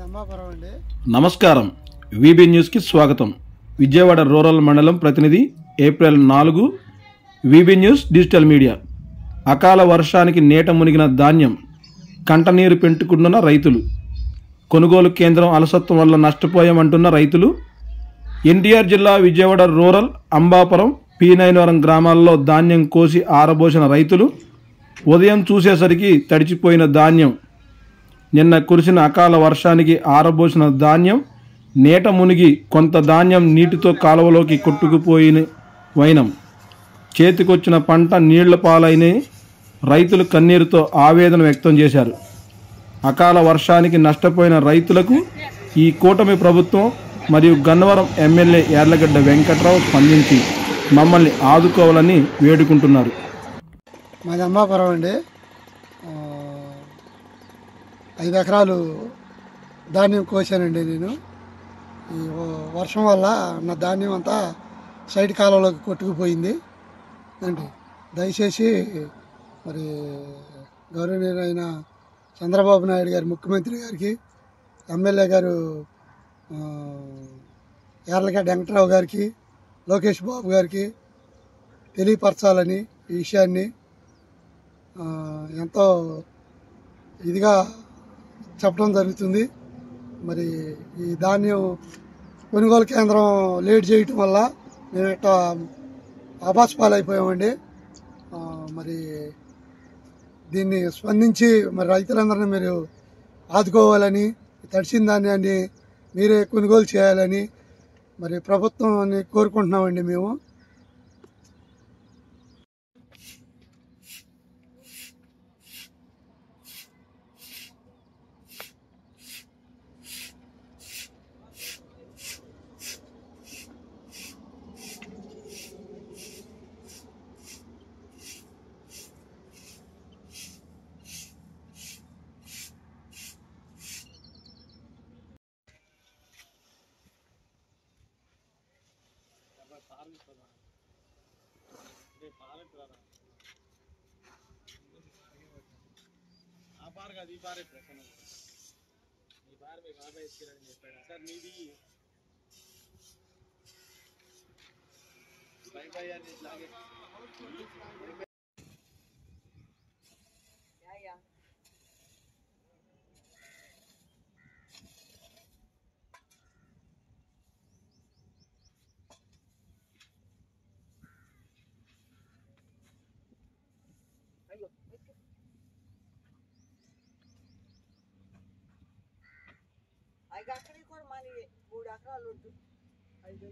అమ్మాపురం అండి. నమస్కారం. వీబీ న్యూస్కి స్వాగతం. విజయవాడ రూరల్ మండలం ప్రతినిధి April 4. VB news digital media. అకాల వర్షానికి నీట మునిగిన ధాన్యం, కంటనీరు పెంటుకుంటున్న రైతులు, కొనుగోలు కేంద్రం అలసత్వం వల్ల నష్టపోయామంటున్న రైతులు, ఎన్టీఆర్ జిల్లా విజయవాడ రూరల్, అంబాపురం, పీనైనవరం గ్రామాల్లో ధాన్యం కోసి ఆరబోసిన రైతులు, ఉదయం చూసేసరికి తడిచిపోయిన ధాన్యం, నిన్న కురిసిన అకాల వర్షానికి ఆరబోసిన ధాన్యం నీట మునిగి కొంత ధాన్యం నీటితో కాలువలోకి కొట్టుకుపోయిన వైనం, చేతికొచ్చిన పంట నీళ్ల పాలైన రైతులు కన్నీరుతో ఆవేదన వ్యక్తం చేశారు. అకాల వర్షానికి నష్టపోయిన రైతులకు ఈ కూటమి ప్రభుత్వం మరియు గన్నవరం ఎమ్మెల్యే యార్లగడ్డ వెంకట్రావు స్పందించి మమ్మల్ని ఆదుకోవాలని వేడుకుంటున్నారు. మాది అమ్మాపురం అండి. 5 ఎకరాలు ధాన్యం కోసానండి నేను. ఈ వర్షం వల్ల నా ధాన్యం అంతా సైడ్ కాలంలోకి కొట్టుకుపోయింది అండి. దయచేసి మరి గౌరవనీయులైన చంద్రబాబు నాయుడు గారి, ముఖ్యమంత్రి గారికి, ఎమ్మెల్యే గారు యార్లగడ్డ వెంకట్రావు గారికి, లోకేష్ బాబు గారికి తెలియపరచాలని ఈ విషయాన్ని ఎంతో ఇదిగా చెప్పడం జరుగుతుంది. మరి ఈ ధాన్యం కొనుగోలు కేంద్రం లేట్ చేయటం వల్ల మేము ఇట్లా ఆభాసపాలైపోయామండి. మరి దీన్ని స్పందించి మరి రైతులందరినీ మీరు ఆదుకోవాలని, తడిసిన ధాన్యాన్ని మీరే కొనుగోలు చేయాలని మరి ప్రభుత్వాన్ని కోరుకుంటున్నామండి మేము. అక్కడికి కూడా మళ్ళీ 3 ఎకరాలు 5